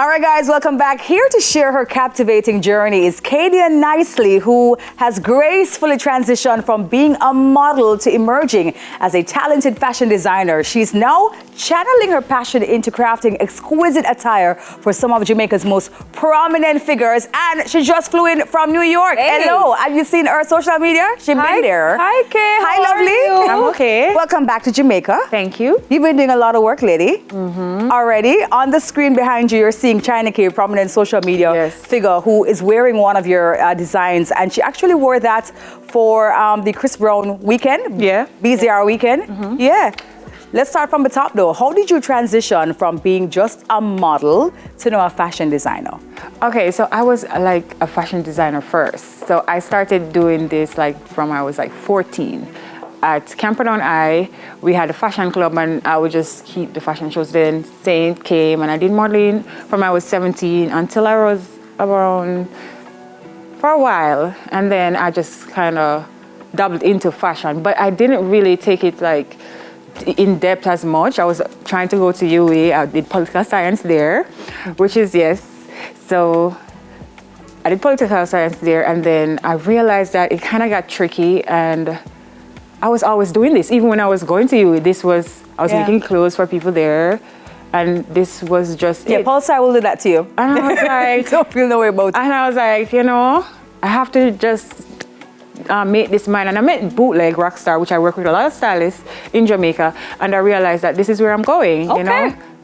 All right, guys, welcome back. Here to share her captivating journey is Kadian Nicely, who has gracefully transitioned from being a model to emerging as a talented fashion designer. She's now channeling her passion into crafting exquisite attire for some of Jamaica's most prominent figures. And she just flew in from New York. Hey. Hello. Have you seen her social media? She's been there. Hi, Kay. Hi, How lovely. are you? I'm okay. Welcome back to Jamaica. Thank you. You've been doing a lot of work, lady. Already. On the screen behind you, you're seeing China K, prominent social media figure, who is wearing one of your designs. And she actually wore that for the Chris Brown weekend. Yeah. BZR weekend. Yeah. Let's start from the top, though. How did you transition from being just a model to now a fashion designer? Okay, so I was like a fashion designer first. So I started doing this like from I was like 14. At Camperdown I, we had a fashion club and I would just keep the fashion shows. Then Saint came and I did modeling from I was 17 until I was around for a while. And then I just kind of dabbled into fashion, but I didn't really take it like in depth as much. I was trying to go to UA. I did political science there, which is So I did political science there, and then I realized that it kind of got tricky, and I was always doing this. Even when I was going to UA, I was making clothes for people there, and this was just it. Paul Star will do that to you. And I was like, don't feel no way about it. And I was like, I have to just make this mine. And I met Bootleg Rockstar, which I work with a lot of stylists in Jamaica, and I realized that this is where I'm going.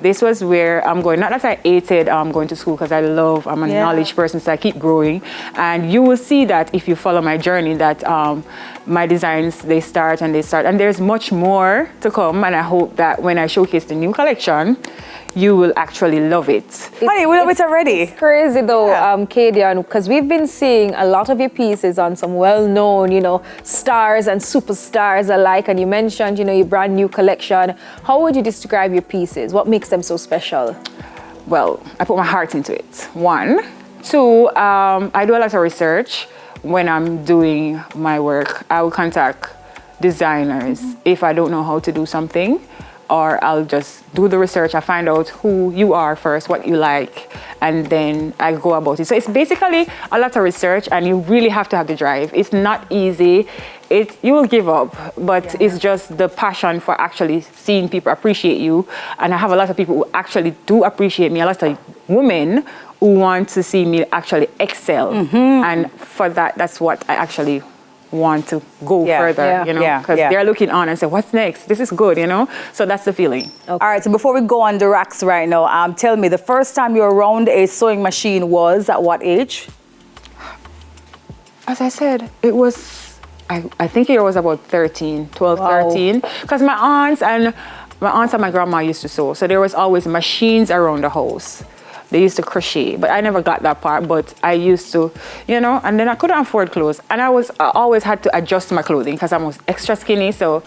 This was where I'm going. Not that I hated going to school, because I'm a knowledge person, so I keep growing. And you will see that if you follow my journey, that my designs, they start. And there's much more to come. And I hope that when I showcase the new collection, you will actually love it. Honey, we love it already. It's crazy though, Kadian, because we've been seeing a lot of your pieces on some well-known, stars and superstars alike. And you mentioned, your brand new collection. How would you describe your pieces? What makes them so special? Well, I put my heart into it. 1. 2, I do a lot of research when I'm doing my work. I will contact designers if I don't know how to do something, or I'll just do the research. I find out who you are first, what you like, and then I go about it. So it's basically a lot of research, and you really have to have the drive. It's not easy. You will give up, but it's just the passion for actually seeing people appreciate you. And I have a lot of people who actually do appreciate me, a lot of women who want to see me actually excel. And for that's what I actually want to go further, because they're looking on and say, what's next? This is good, So that's the feeling. All right, so before we go on the racks right now, tell me, the first time you were around a sewing machine was at what age? As I said, it was, I think it was about 13, 13. Because my aunts and my grandma used to sew. So there was always machines around the house. They used to crochet, but I never got that part. But I used to, and then I couldn't afford clothes. And I always had to adjust my clothing because I was extra skinny. So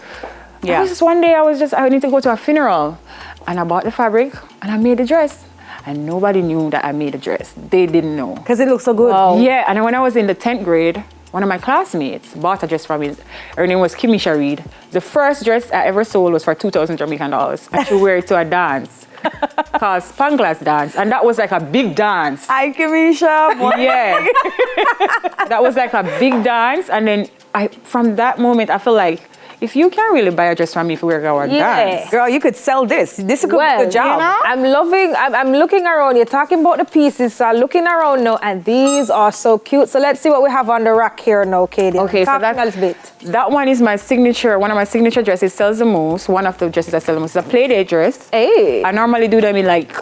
I was just one day, I need to go to a funeral. And I bought the fabric and I made a dress. And nobody knew that I made a dress. They didn't know. Because it looked so good. Wow. Yeah, and when I was in the 10th grade, one of my classmates bought a dress from me. Her name was Kimmy Sharid. The first dress I ever sold was for 2,000 Jamaican dollars. And she wore it to a dance called Spanglass dance. And that was like a big dance. Hi, Kamisha. Yeah. That was like a big dance. And then from that moment, I feel like, if you can't really buy a dress from me if we wear our dance. Girl, you could sell this. This could be a good job. I'm looking around. You're talking about the pieces. So I'm looking around now, and these are so cute. So let's see what we have on the rack here now, Katie. Okay, so that one is my signature. One of my signature dresses. Sells the most. One of the dresses I sell the most is a play-day dress. Hey. I normally do them in like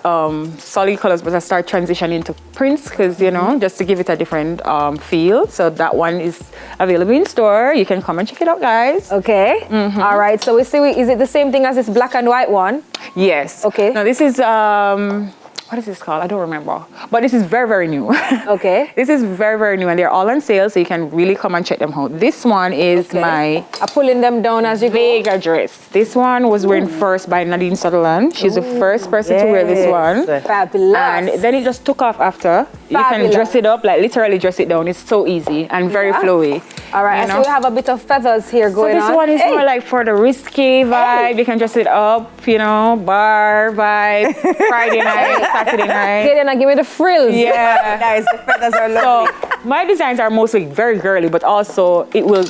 solid colors, but I start transitioning to prints because, just to give it a different feel. So that one is available in store. You can come and check it out, guys. Okay. All right. So we see. Is it the same thing as this black and white one? Yes. Okay. Now this is what is this called? I don't remember. But this is very, very new. Okay. This is very, very new, and they're all on sale, so you can really come and check them out. This one is my I'm pulling them down as you go. Vega dress. This one was worn first by Nadine Sutherland. She's the first person to wear this one. Fabulous. And then it just took off after. You can dress it up, like literally dress it down. It's so easy and very flowy. All right, so we have a bit of feathers here going on. So this one is more like for the risque vibe. You can dress it up, bar vibe, Friday night, satin, right? Kadian, now give me the frills. Yeah. Nice. The feathers are lovely. So my designs are mostly very girly, but also it will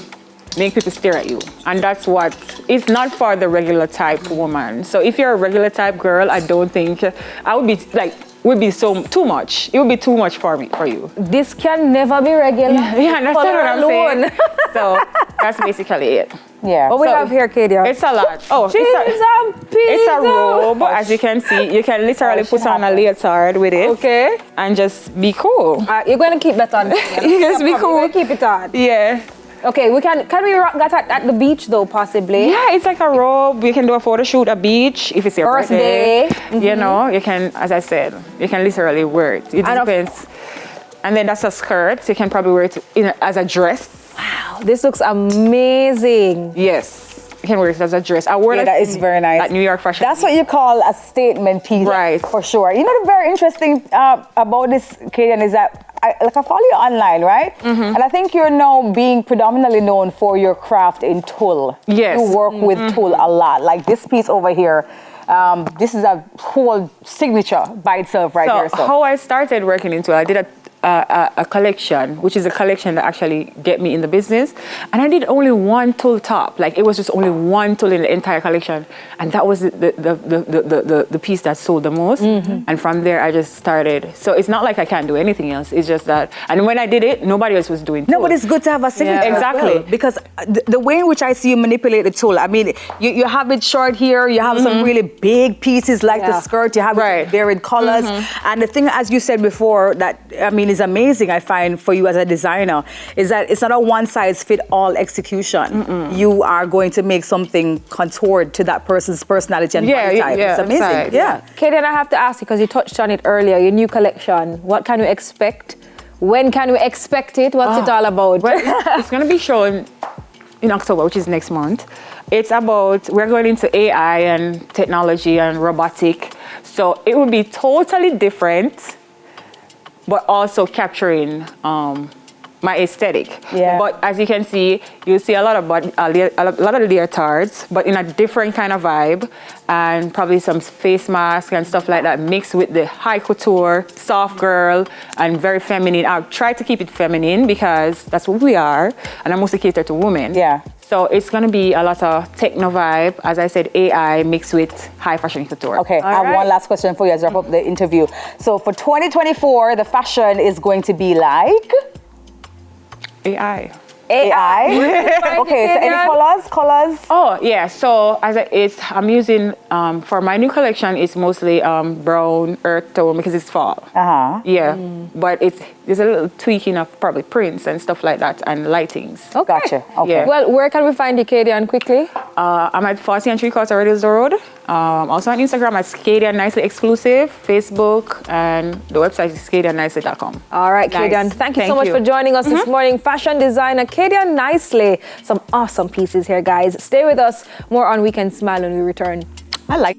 make people stare at you. And that's what, it's not for the regular type woman. So if you're a regular type girl, I don't think, I would be like, would be so too much. It would be too much for you. This can never be regular. Yeah, that's what I'm alone. saying. So that's basically it. Yeah. What we So have here, Kadian? It's a lot. Oh, Cheese and peas. it's a robe, as you can see. You can literally put on a leotard with it. Okay. And just be cool. You're going to keep that on. Just be cool. You're going to keep it on. Yeah. Okay, can we rock that at the beach though, possibly? Yeah, it's like a robe. You can do a photo shoot at beach if it's your birthday. You know, you can, as I said, you can literally wear it. It depends. And then that's a skirt. You can probably wear it as a dress. Wow, this looks amazing. Yes. You can wear it as a dress. I wore that is very nice. At New York Fashion That's what you call a statement piece. Right. For sure. You know, the very interesting about this, Kadian, is that I follow you online, right? Mm-hmm. And I think you're now being predominantly known for your craft in tulle. Yes. You work with tulle a lot. Like this piece over here, this is a whole signature by itself right here. So how I started working in tulle, I did a collection, which is a collection that actually get me in the business. And I did only one tulle top. Like it was just only one tulle in the entire collection. And that was the piece that sold the most. Mm-hmm. And from there I just started. So it's not like I can't do anything else. It's just that, and when I did it, nobody else was doing tulle. No, but it's good to have a signature. Yeah. Exactly. Well, because the way in which I see you manipulate the tulle, I mean, you have it short here, you have some really big pieces like the skirt, you have it varied colors. And the thing, as you said before, that, I mean, is amazing, I find, for you as a designer, is that it's not a one-size-fit-all execution. You are going to make something contoured to that person's personality and body type. It's amazing. Yeah. Kadian, I have to ask you, because you touched on it earlier, your new collection. What can we expect? When can we expect it? What's it all about? Well, it's going to be shown in October, which is next month. It's about, we're going into AI and technology and robotic. So it will be totally different, but also capturing my aesthetic. Yeah. But as you can see, you'll see a lot of leotards, but in a different kind of vibe, and probably some face masks and stuff like that, mixed with the high couture, soft girl, and very feminine. I'll try to keep it feminine because that's what we are, and I mostly cater to women. Yeah. So it's going to be a lot of techno vibe, as I said, AI mixed with high fashion couture. Okay, I have one last question for you as I wrap up the interview. So for 2024, the fashion is going to be like? AI. Okay, so any colors? Oh, yeah. So I'm using, for my new collection, it's mostly brown, earth tone because it's fall. Yeah. But there's a little tweaking of probably prints and stuff like that and lightings. Okay. Gotcha. Okay. Yeah. Well, where can we find you, Kadian, quickly? I'm at 40 and 3/4 Redlands Road. Also on Instagram at Kadian Nicely Exclusive, Facebook, and the website is kadiannicely.com. All right, Nice. Kadian, thank you so much for joining us this morning. Fashion designer Kadian Nicely. Some awesome pieces here, guys. Stay with us. More on Weekend Smile when we return. I like